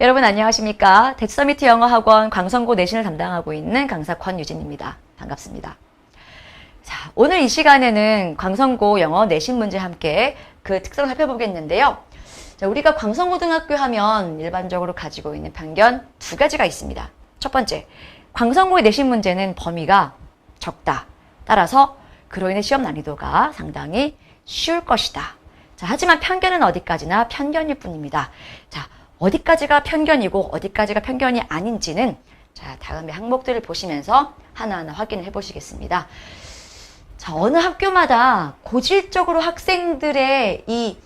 여러분 안녕하십니까? 대치서미트 영어학원 광성고 내신을 담당하고 있는 강사 권유진입니다. 반갑습니다. 자, 오늘 이 시간에는 광성고 영어 내신 문제 함께 그 특성을 살펴보겠는데요. 자, 우리가 광성고등학교 하면 일반적으로 가지고 있는 편견 두 가지가 있습니다. 첫 번째, 광성고의 내신 문제는 범위가 적다. 따라서 그로 인해 시험 난이도가 상당히 쉬울 것이다. 자, 하지만 편견은 어디까지나 편견일 뿐입니다. 자, 어디까지가 편견이고 어디까지가 편견이 아닌지는 자, 다음의 항목들을 보시면서 하나하나 확인을 해보시겠습니다. 자, 어느 학교마다 고질적으로 학생들의 이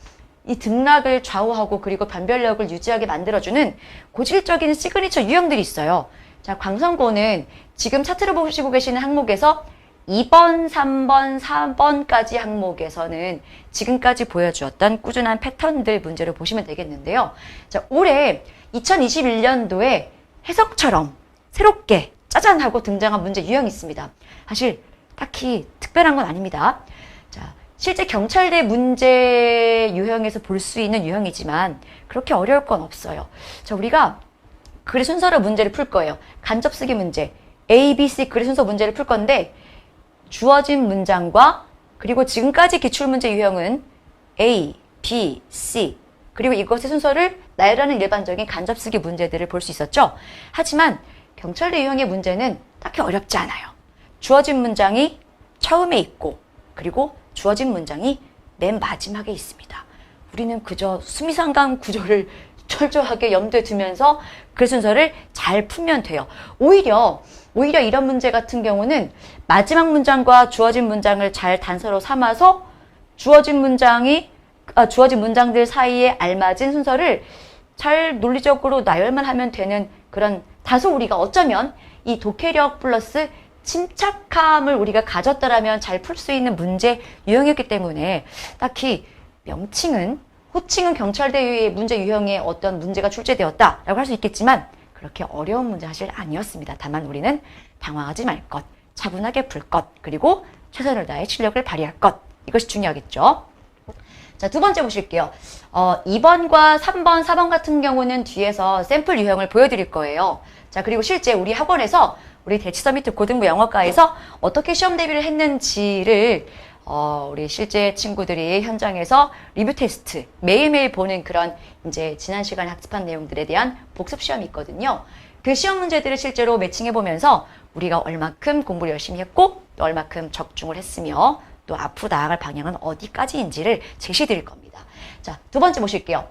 등락을 좌우하고 그리고 변별력을 유지하게 만들어주는 고질적인 시그니처 유형들이 있어요. 자, 광성고는 지금 차트를 보시고 계시는 항목에서 2번, 3번, 4번까지 항목에서는 지금까지 보여주었던 꾸준한 패턴들 문제를 보시면 되겠는데요. 자, 올해 2021년도에 해석처럼 새롭게 짜잔 하고 등장한 문제 유형이 있습니다. 사실 딱히 특별한 건 아닙니다. 자, 실제 경찰대 문제 유형에서 볼 수 있는 유형이지만 그렇게 어려울 건 없어요. 자, 우리가 글의 순서로 문제를 풀 거예요. 간접쓰기 문제, A, B, C 글의 순서 문제를 풀 건데 주어진 문장과 그리고 지금까지 기출문제 유형은 A, B, C 그리고 이것의 순서를 나열하는 일반적인 간접쓰기 문제들을 볼 수 있었죠. 하지만 경찰대 유형의 문제는 딱히 어렵지 않아요. 주어진 문장이 처음에 있고 그리고 주어진 문장이 맨 마지막에 있습니다. 우리는 그저 수미상관 구조를 철저하게 염두에 두면서 그 순서를 잘 풀면 돼요. 오히려 이런 문제 같은 경우는 마지막 문장과 주어진 문장을 잘 단서로 삼아서 주어진 문장들 사이에 알맞은 순서를 잘 논리적으로 나열만 하면 되는 그런 다소 우리가 어쩌면 이 독해력 플러스 침착함을 우리가 가졌다라면 잘 풀 수 있는 문제 유형이었기 때문에 딱히 호칭은 경찰대 문제 유형의 어떤 문제가 출제되었다라고 할 수 있겠지만 그렇게 어려운 문제 사실 아니었습니다. 다만 우리는 당황하지 말 것, 차분하게 풀 것, 그리고 최선을 다해 실력을 발휘할 것. 이것이 중요하겠죠. 자, 두 번째 보실게요. 2번과 3번, 4번 같은 경우는 뒤에서 샘플 유형을 보여드릴 거예요. 자, 그리고 실제 우리 학원에서 우리 대치서미트 고등부 영어과에서 어떻게 시험 대비를 했는지를 우리 실제 친구들이 현장에서 리뷰 테스트 매일매일 보는 그런 이제 지난 시간에 학습한 내용들에 대한 복습 시험이 있거든요. 그 시험 문제들을 실제로 매칭해 보면서 우리가 얼마큼 공부를 열심히 했고 또 얼마큼 적중을 했으며 또 앞으로 나아갈 방향은 어디까지인지를 제시해 드릴 겁니다. 자, 두 번째 보실게요.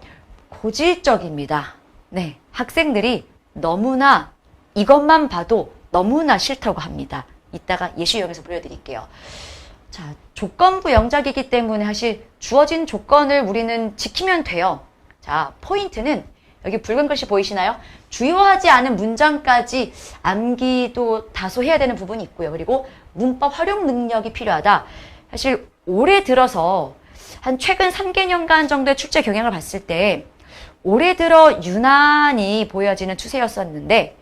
고질적입니다. 네, 학생들이 너무나 이것만 봐도 너무나 싫다고 합니다. 이따가 예시 유형에서 보여드릴게요. 자, 조건부 영작이기 때문에 사실 주어진 조건을 우리는 지키면 돼요. 자, 포인트는 여기 붉은 글씨 보이시나요? 주요하지 않은 문장까지 암기도 다소 해야 되는 부분이 있고요. 그리고 문법 활용 능력이 필요하다. 사실 올해 들어서 한 최근 3개년간 정도의 출제 경향을 봤을 때 올해 들어 유난히 보여지는 추세였었는데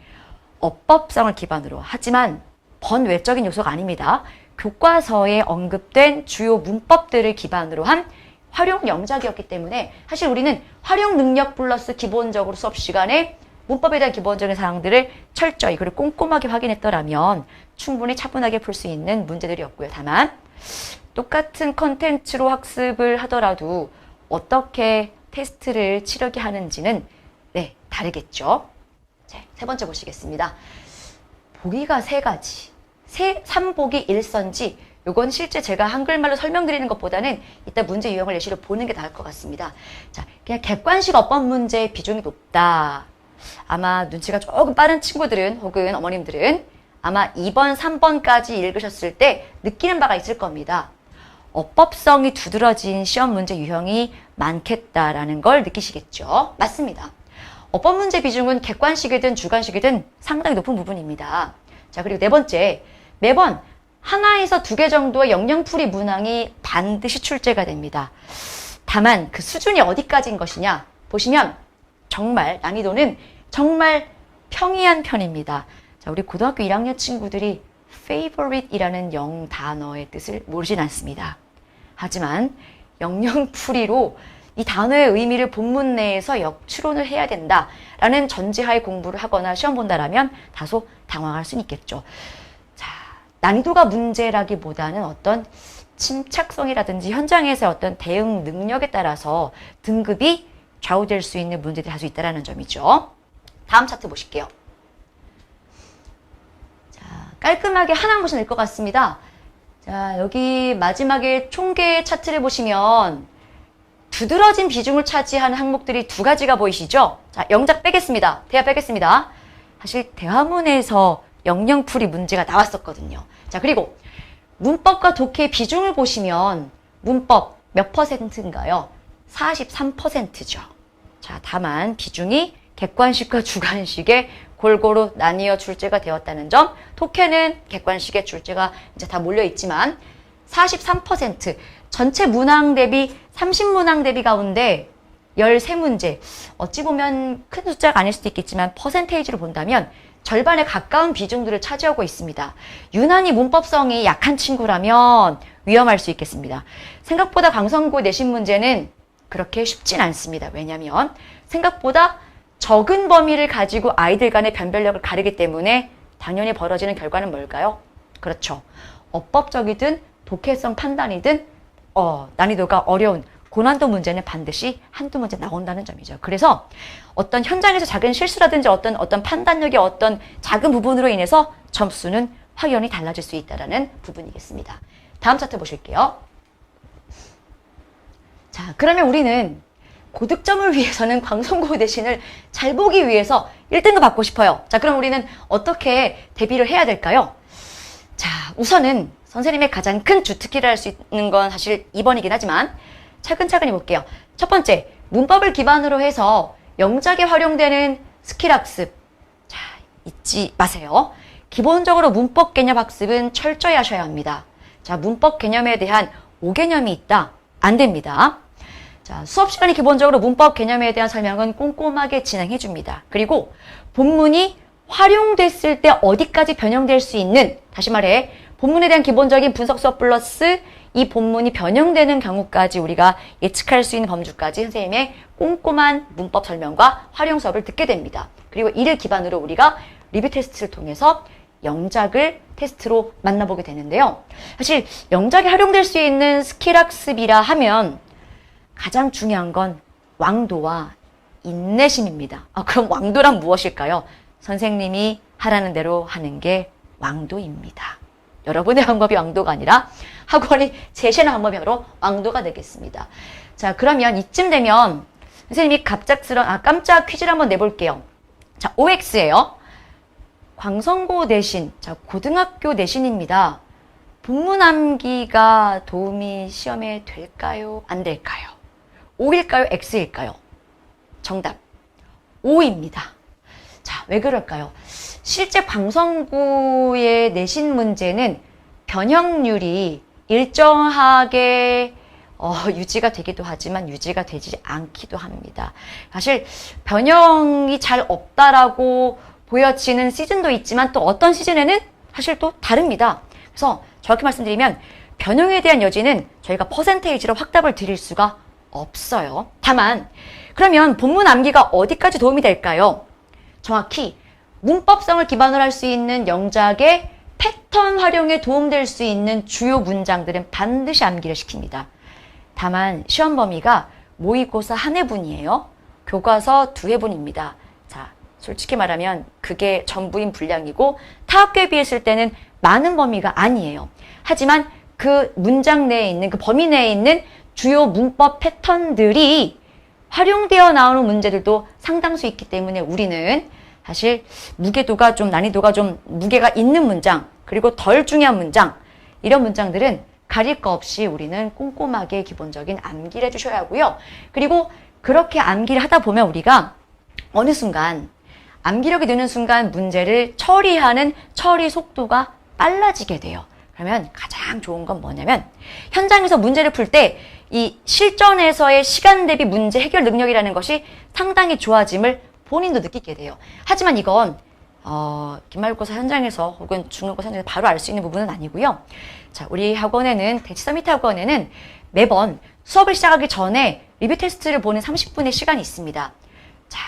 어법성을 기반으로 하지만 번외적인 요소가 아닙니다. 교과서에 언급된 주요 문법들을 기반으로 한 활용 영작이었기 때문에 사실 우리는 활용 능력 플러스 기본적으로 수업 시간에 문법에 대한 기본적인 사항들을 철저히 그리고 꼼꼼하게 확인했더라면 충분히 차분하게 풀 수 있는 문제들이었고요. 다만 똑같은 컨텐츠로 학습을 하더라도 어떻게 테스트를 치르게 하는지는 네, 다르겠죠. 자, 세 번째 보시겠습니다. 보기가 세 가지. 3보기 1선지 요건 실제 제가 한글말로 설명드리는 것보다는 이따 문제 유형을 예시로 보는 게 나을 것 같습니다. 자, 그냥 객관식 어법 문제의 비중이 높다. 아마 눈치가 조금 빠른 친구들은 혹은 어머님들은 아마 2번, 3번까지 읽으셨을 때 느끼는 바가 있을 겁니다. 어법성이 두드러진 시험 문제 유형이 많겠다라는 걸 느끼시겠죠? 맞습니다. 어법 문제 비중은 객관식이든 주관식이든 상당히 높은 부분입니다. 자, 그리고 네 번째, 매번 하나에서 2개 정도의 영영풀이 문항이 반드시 출제가 됩니다. 다만 그 수준이 어디까지인 것이냐 보시면 정말 난이도는 정말 평이한 편입니다. 자, 우리 고등학교 1학년 친구들이 favorite이라는 영단어의 뜻을 모르진 않습니다. 하지만 영영풀이로 이 단어의 의미를 본문 내에서 역추론을 해야 된다라는 전제하에 공부를 하거나 시험 본다라면 다소 당황할 수는 있겠죠. 자, 난이도가 문제라기보다는 어떤 침착성이라든지 현장에서의 어떤 대응 능력에 따라서 등급이 좌우될 수 있는 문제들이 다수 있다는 점이죠. 다음 차트 보실게요. 자, 깔끔하게 한 항목씩 낼 것 같습니다. 자, 여기 마지막에 총계 차트를 보시면 두드러진 비중을 차지하는 항목들이 두 가지가 보이시죠? 자, 영작 빼겠습니다. 대화 빼겠습니다. 사실 대화문에서 영영풀이 문제가 나왔었거든요. 자, 그리고 문법과 독해의 비중을 보시면 문법 몇 %인가요? 43%죠. 자, 다만 비중이 객관식과 주관식에 골고루 나뉘어 출제가 되었다는 점, 독해는 객관식에 출제가 이제 다 몰려 있지만 43%, 전체 문항 대비 30문항 대비 가운데 13문제, 어찌 보면 큰 숫자가 아닐 수도 있겠지만 퍼센테이지로 본다면 절반에 가까운 비중들을 차지하고 있습니다. 유난히 문법성이 약한 친구라면 위험할 수 있겠습니다. 생각보다 강성고 내신 문제는 그렇게 쉽진 않습니다. 왜냐하면 생각보다 적은 범위를 가지고 아이들 간의 변별력을 가르기 때문에 당연히 벌어지는 결과는 뭘까요? 그렇죠. 어법적이든 독해성 판단이든 난이도가 어려운 고난도 문제는 반드시 한두 문제 나온다는 점이죠. 그래서 어떤 현장에서 작은 실수라든지 어떤 판단력의 어떤 작은 부분으로 인해서 점수는 확연히 달라질 수 있다는 부분이겠습니다. 다음 차트 보실게요. 자, 그러면 우리는 고득점을 위해서는 광성고 내신을 잘 보기 위해서 1등급 받고 싶어요. 자, 그럼 우리는 어떻게 대비를 해야 될까요? 자, 우선은 선생님의 가장 큰 주특기를 할 수 있는 건 사실 2번이긴 하지만 차근차근히 볼게요. 첫 번째, 문법을 기반으로 해서 영작에 활용되는 스킬 학습. 자, 잊지 마세요. 기본적으로 문법 개념 학습은 철저히 하셔야 합니다. 자, 문법 개념에 대한 오개념이 있다. 안 됩니다. 자, 수업 시간에 기본적으로 문법 개념에 대한 설명은 꼼꼼하게 진행해 줍니다. 그리고 본문이 활용됐을 때 어디까지 변형될 수 있는, 다시 말해 본문에 대한 기본적인 분석 수업 플러스 이 본문이 변형되는 경우까지 우리가 예측할 수 있는 범주까지 선생님의 꼼꼼한 문법 설명과 활용 수업을 듣게 됩니다. 그리고 이를 기반으로 우리가 리뷰 테스트를 통해서 영작을 테스트로 만나보게 되는데요. 사실 영작에 활용될 수 있는 스킬 학습이라 하면 가장 중요한 건 왕도와 인내심입니다. 그럼 왕도란 무엇일까요? 선생님이 하라는 대로 하는 게 왕도입니다. 여러분의 방법이 왕도가 아니라 학원이 제시하는 방법이 바로 왕도가 되겠습니다. 자, 그러면 이쯤 되면 선생님이 깜짝 퀴즈를 한번 내볼게요. 자, OX예요. 광성고 내신, 자, 고등학교 내신입니다. 본문 암기가 도움이 시험에 될까요? 안 될까요? O일까요? X일까요? 정답, O입니다. 자, 왜 그럴까요? 실제 광성고의 내신 문제는 변형률이 일정하게 유지가 되기도 하지만 유지가 되지 않기도 합니다. 사실 변형이 잘 없다라고 보여지는 시즌도 있지만 또 어떤 시즌에는 사실 또 다릅니다. 그래서 정확히 말씀드리면 변형에 대한 여지는 저희가 퍼센테이지로 확답을 드릴 수가 없어요. 다만 그러면 본문 암기가 어디까지 도움이 될까요? 정확히 문법성을 기반으로 할 수 있는 영작의 패턴 활용에 도움될 수 있는 주요 문장들은 반드시 암기를 시킵니다. 다만 시험 범위가 모의고사 한 회분이에요. 교과서 2회분입니다. 자, 솔직히 말하면 그게 전부인 분량이고 타 학교에 비했을 때는 많은 범위가 아니에요. 하지만 그 문장 내에 있는, 그 범위 내에 있는 주요 문법 패턴들이 활용되어 나오는 문제들도 상당수 있기 때문에 우리는 사실 무게도가 좀, 난이도가 좀 무게가 있는 문장, 그리고 덜 중요한 문장, 이런 문장들은 가릴 거 없이 우리는 꼼꼼하게 기본적인 암기를 해주셔야 하고요. 그리고 그렇게 암기를 하다 보면 우리가 어느 순간 암기력이 느는 순간 문제를 처리하는 처리 속도가 빨라지게 돼요. 그러면 가장 좋은 건 뭐냐면 현장에서 문제를 풀 때 이 실전에서의 시간 대비 문제 해결 능력이라는 것이 상당히 좋아짐을 본인도 느끼게 돼요. 하지만 이건 기말고사 현장에서 혹은 중간고사 현장에서 바로 알 수 있는 부분은 아니고요. 자, 우리 학원에는 대치 서미트 학원에는 매번 수업을 시작하기 전에 리뷰 테스트를 보는 30분의 시간이 있습니다. 자,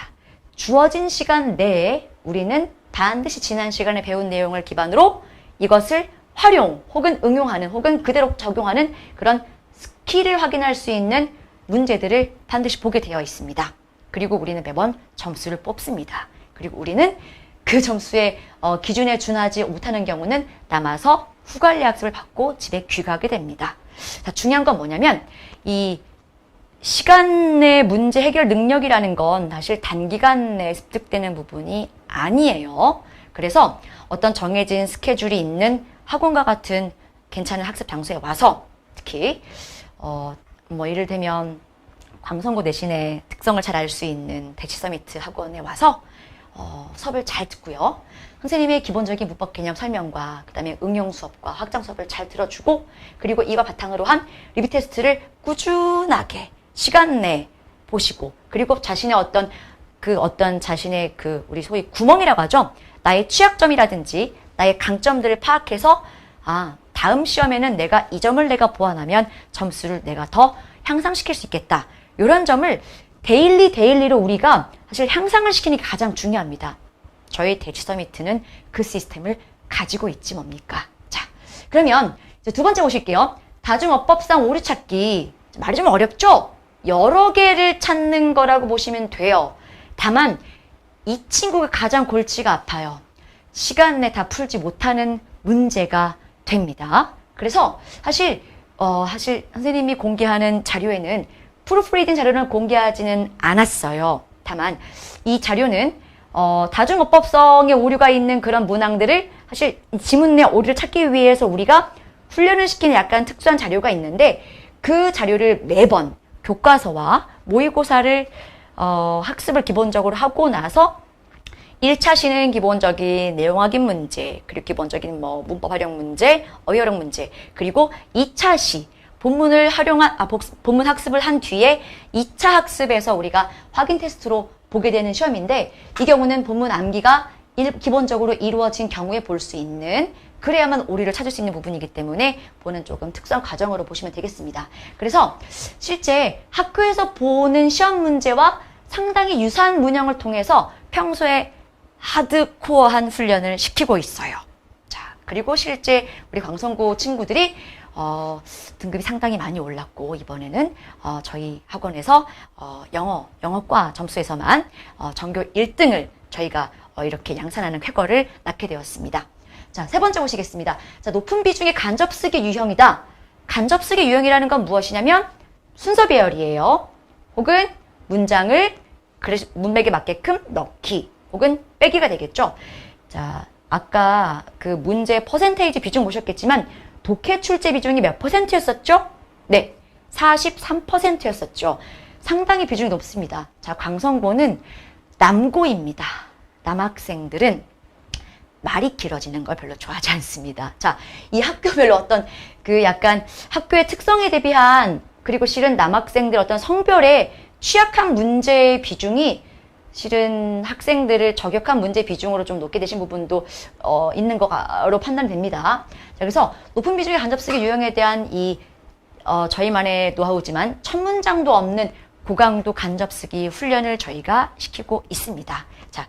주어진 시간 내에 우리는 반드시 지난 시간에 배운 내용을 기반으로 이것을 활용 혹은 응용하는 혹은 그대로 적용하는 그런 스킬을 확인할 수 있는 문제들을 반드시 보게 되어 있습니다. 그리고 우리는 매번 점수를 뽑습니다. 그리고 우리는 그 점수의 기준에 준하지 못하는 경우는 남아서 후관리 학습을 받고 집에 귀가하게 됩니다. 자, 중요한 건 뭐냐면 이 시간 내 문제 해결 능력이라는 건 사실 단기간 내에 습득되는 부분이 아니에요. 그래서 어떤 정해진 스케줄이 있는 학원과 같은 괜찮은 학습 장소에 와서 특히 뭐 예를 들면 광성고 내신의 특성을 잘 알 수 있는 대치 서미트 학원에 와서 수업을 잘 듣고요. 선생님의 기본적인 문법 개념 설명과 그다음에 응용 수업과 확장 수업을 잘 들어주고 그리고 이거 바탕으로 한 리뷰 테스트를 꾸준하게 시간 내에 보시고 그리고 자신의 어떤 자신의 우리 소위 구멍이라고 하죠. 나의 취약점이라든지 나의 강점들을 파악해서 다음 시험에는 내가 이 점을 내가 보완하면 점수를 내가 더 향상시킬 수 있겠다. 이런 점을 데일리로 우리가 사실 향상을 시키는 게 가장 중요합니다. 저희 대치 서미트는 그 시스템을 가지고 있지 뭡니까? 자, 그러면 이제 두 번째 보실게요. 다중어법상 오류 찾기. 말이 좀 어렵죠? 여러 개를 찾는 거라고 보시면 돼요. 다만 이 친구가 가장 골치가 아파요. 시간 내 다 풀지 못하는 문제가 됩니다. 그래서 사실 선생님이 공개하는 자료에는 프루프리딩 자료를 공개하지는 않았어요. 다만 이 자료는 다중어법성의 오류가 있는 그런 문항들을 사실 지문 내 오류를 찾기 위해서 우리가 훈련을 시키는 약간 특수한 자료가 있는데 그 자료를 매번 교과서와 모의고사를 학습을 기본적으로 하고 나서 1차 시는 기본적인 내용 확인 문제, 그리고 기본적인 문법 활용 문제, 어휘 활용 문제, 그리고 2차 시 본문 학습을 한 뒤에 2차 학습에서 우리가 확인 테스트로 보게 되는 시험인데 이 경우는 본문 암기가 기본적으로 이루어진 경우에 볼 수 있는 그래야만 오류를 찾을 수 있는 부분이기 때문에 보는 조금 특수한 과정으로 보시면 되겠습니다. 그래서 실제 학교에서 보는 시험 문제와 상당히 유사한 문형을 통해서 평소에 하드코어한 훈련을 시키고 있어요. 자, 그리고 실제 우리 광성고 친구들이 등급이 상당히 많이 올랐고 이번에는 저희 학원에서 영어과 점수에서만 전교 1등을 저희가 이렇게 양산하는 쾌거를 낳게 되었습니다. 자, 세 번째 보시겠습니다. 자, 높은 비중의 간접쓰기 유형이다. 간접쓰기 유형이라는 건 무엇이냐면 순서 배열이에요. 혹은 문장을 문맥에 맞게끔 넣기 혹은 빼기가 되겠죠. 자, 아까 그 문제 퍼센테이지 비중 보셨겠지만 독해 출제 비중이 몇 %였었죠? 네, 43%였었죠. 상당히 비중이 높습니다. 자, 광성고는 남고입니다. 남학생들은 말이 길어지는 걸 별로 좋아하지 않습니다. 자, 이 학교별로 어떤 약간 학교의 특성에 대비한 그리고 실은 남학생들 어떤 성별의 취약한 문제의 비중이 실은 학생들을 저격한 문제 비중으로 좀 높게 되신 부분도 있는 거로 판단됩니다. 자, 그래서 높은 비중의 간접쓰기 유형에 대한 저희만의 노하우지만 첫 문장도 없는 고강도 간접쓰기 훈련을 저희가 시키고 있습니다. 자,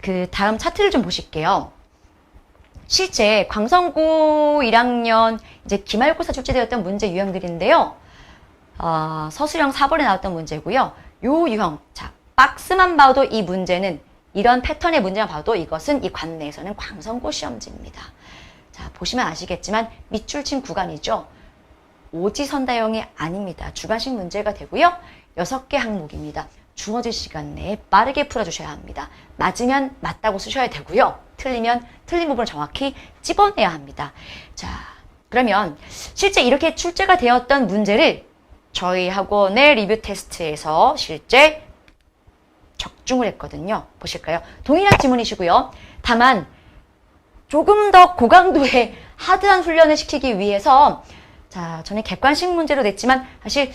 그 다음 차트를 좀 보실게요. 실제 광성고 1학년 이제 기말고사 출제되었던 문제 유형들인데요. 서술형 4번에 나왔던 문제고요. 요 유형, 자, 박스만 봐도 이 문제는 이런 패턴의 문제만 봐도 이것은 이 관내에서는 광성고 시험지입니다. 자, 보시면 아시겠지만 밑줄친 구간이죠. 오지선다형이 아닙니다. 주관식 문제가 되고요. 6개 항목입니다. 주어진 시간 내에 빠르게 풀어주셔야 합니다. 맞으면 맞다고 쓰셔야 되고요. 틀리면 틀린 부분을 정확히 집어내야 합니다. 자, 그러면 실제 이렇게 출제가 되었던 문제를 저희 학원의 리뷰 테스트에서 실제 적중을 했거든요. 보실까요? 동일한 지문이시고요. 다만 조금 더 고강도의 하드한 훈련을 시키기 위해서 자, 저는 객관식 문제로 냈지만 사실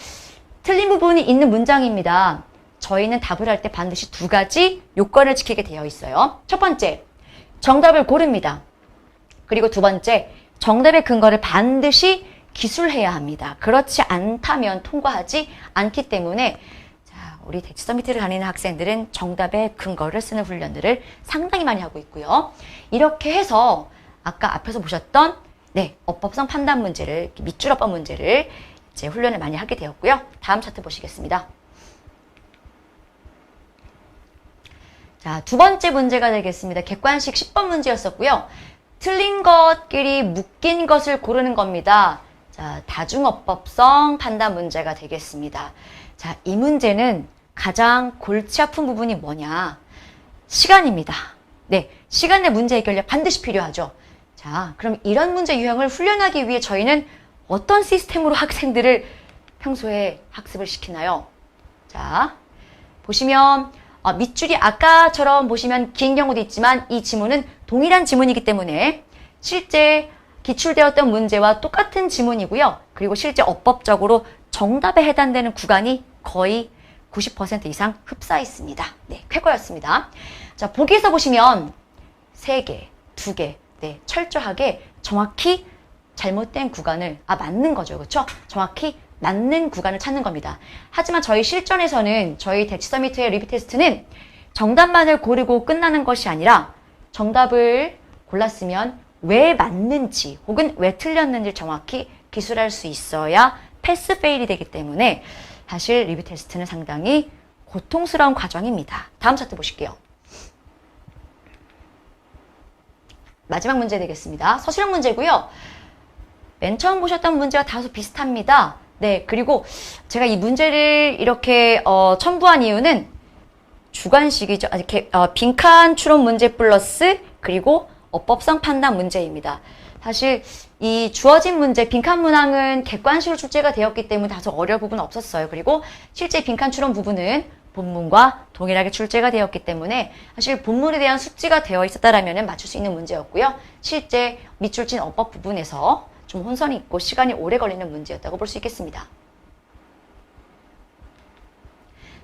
틀린 부분이 있는 문장입니다. 저희는 답을 할 때 반드시 2가지 요건을 지키게 되어 있어요. 첫 번째, 정답을 고릅니다. 그리고 두 번째, 정답의 근거를 반드시 기술해야 합니다. 그렇지 않다면 통과하지 않기 때문에 자, 우리 대치 서미트를 다니는 학생들은 정답의 근거를 쓰는 훈련들을 상당히 많이 하고 있고요. 이렇게 해서 아까 앞에서 보셨던 어법성 판단 문제를, 밑줄 어법 문제를 이제 훈련을 많이 하게 되었고요. 다음 차트 보시겠습니다. 자, 두 번째 문제가 되겠습니다. 객관식 10번 문제였었고요. 틀린 것끼리 묶인 것을 고르는 겁니다. 자, 다중어법성 판단 문제가 되겠습니다. 자, 이 문제는 가장 골치 아픈 부분이 뭐냐? 시간입니다. 네, 시간 내 문제 해결력 반드시 필요하죠. 자, 그럼 이런 문제 유형을 훈련하기 위해 저희는 어떤 시스템으로 학생들을 평소에 학습을 시키나요? 자, 보시면 밑줄이 아까처럼 보시면 긴 경우도 있지만 이 지문은 동일한 지문이기 때문에 실제 기출되었던 문제와 똑같은 지문이고요. 그리고 실제 어법적으로 정답에 해당되는 구간이 거의 90% 이상 흡사해 있습니다. 네, 쾌거였습니다. 자, 보기에서 보시면 3개, 2개, 네, 철저하게 정확히 잘못된 구간을, 맞는 거죠. 그렇죠? 정확히 맞는 구간을 찾는 겁니다. 하지만 저희 실전에서는 저희 대치 서미트의 리뷰 테스트는 정답만을 고르고 끝나는 것이 아니라 정답을 골랐으면 왜 맞는지 혹은 왜 틀렸는지 정확히 기술할 수 있어야 패스 페일이 되기 때문에 사실 리뷰 테스트는 상당히 고통스러운 과정입니다. 다음 차트 보실게요. 마지막 문제 되겠습니다. 서술형 문제고요. 맨 처음 보셨던 문제와 다소 비슷합니다. 네, 그리고 제가 이 문제를 이렇게 첨부한 이유는 주관식이죠. 빈칸 추론 문제 플러스 그리고 어법성 판단 문제입니다. 사실 이 주어진 문제 빈칸 문항은 객관식으로 출제가 되었기 때문에 다소 어려울 부분은 없었어요. 그리고 실제 빈칸 추론 부분은 본문과 동일하게 출제가 되었기 때문에 사실 본문에 대한 숙지가 되어 있었다라면 맞출 수 있는 문제였고요. 실제 밑줄 친 어법 부분에서 좀 혼선이 있고 시간이 오래 걸리는 문제였다고 볼 수 있겠습니다.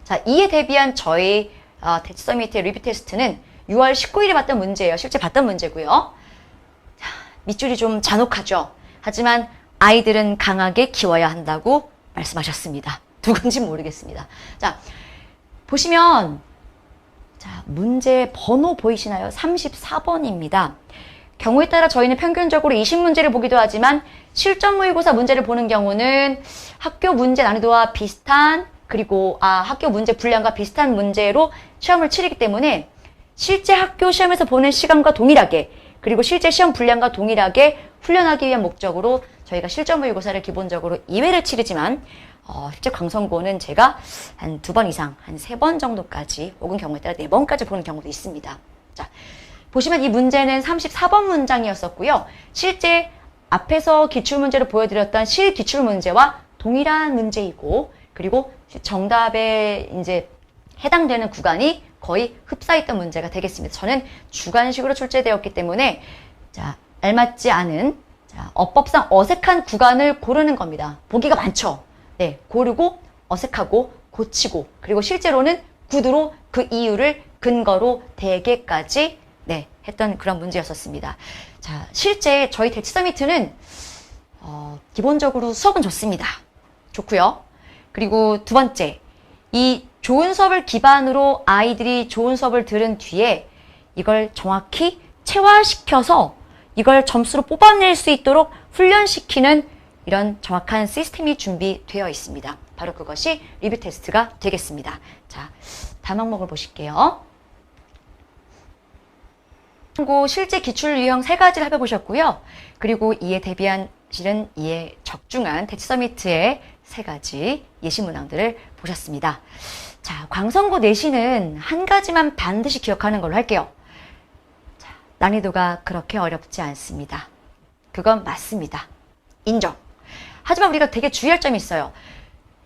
자, 이에 대비한 저희 대치 서미트의 리뷰 테스트는 6월 19일에 봤던 문제예요. 실제 봤던 문제고요. 자, 밑줄이 좀 잔혹하죠. 하지만 아이들은 강하게 키워야 한다고 말씀하셨습니다. 누군지 모르겠습니다. 자, 보시면 자, 문제 번호 보이시나요? 34번입니다. 경우에 따라 저희는 평균적으로 20문제를 보기도 하지만 실전 모의고사 문제를 보는 경우는 학교 문제 난이도와 비슷한 그리고 학교 문제 분량과 비슷한 문제로 시험을 치르기 때문에 실제 학교 시험에서 보는 시간과 동일하게 그리고 실제 시험 분량과 동일하게 훈련하기 위한 목적으로 저희가 실전 모의고사를 기본적으로 2회를 치르지만 실제 강성고는 제가 한 2번 이상, 한 3번 정도까지 혹은 경우에 따라 4번까지 보는 경우도 있습니다. 자, 보시면 이 문제는 34번 문장이었었고요. 실제 앞에서 기출문제로 보여드렸던 실기출문제와 동일한 문제이고 그리고 정답에 이제 해당되는 구간이 거의 흡사했던 문제가 되겠습니다. 저는 주관식으로 출제되었기 때문에 자, 알맞지 않은 어법상 어색한 구간을 고르는 겁니다. 보기가 많죠. 네, 고르고 어색하고 고치고 그리고 실제로는 구두로 그 이유를 근거로 대개까지 했던 그런 문제였었습니다. 자, 실제 저희 대치 서미트는 기본적으로 수업은 좋습니다. 좋고요. 그리고 두 번째, 이 좋은 수업을 기반으로 아이들이 좋은 수업을 들은 뒤에 이걸 정확히 체화시켜서 이걸 점수로 뽑아낼 수 있도록 훈련시키는 이런 정확한 시스템이 준비되어 있습니다. 바로 그것이 리뷰 테스트가 되겠습니다. 자, 다음 항목을 보실게요. 실제 기출 유형 3가지를 살펴보셨고요. 그리고 이에 대비한 실은 이에 적중한 대치 서미트의 3가지 예시 문항들을 보셨습니다. 자, 광성고 내신은 한 가지만 반드시 기억하는 걸로 할게요. 자, 난이도가 그렇게 어렵지 않습니다. 그건 맞습니다. 인정. 하지만 우리가 되게 주의할 점이 있어요.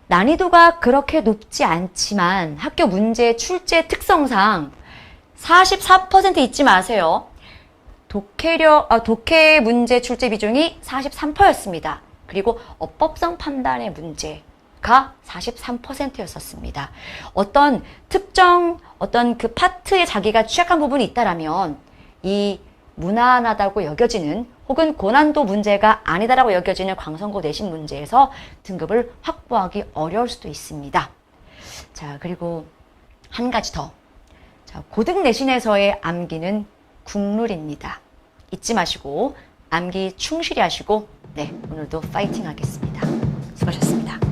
난이도가 그렇게 높지 않지만 학교 문제 출제 특성상 44% 잊지 마세요. 독해 문제 출제 비중이 43%였습니다. 그리고 어법성 판단의 문제가 43%였었습니다. 어떤 그 파트에 자기가 취약한 부분이 있다라면 이 무난하다고 여겨지는 혹은 고난도 문제가 아니다라고 여겨지는 광선고 내신 문제에서 등급을 확보하기 어려울 수도 있습니다. 자, 그리고 한 가지 더. 자, 고등 내신에서의 암기는 국룰입니다. 잊지 마시고 암기 충실히 하시고 네, 오늘도 파이팅 하겠습니다. 수고하셨습니다.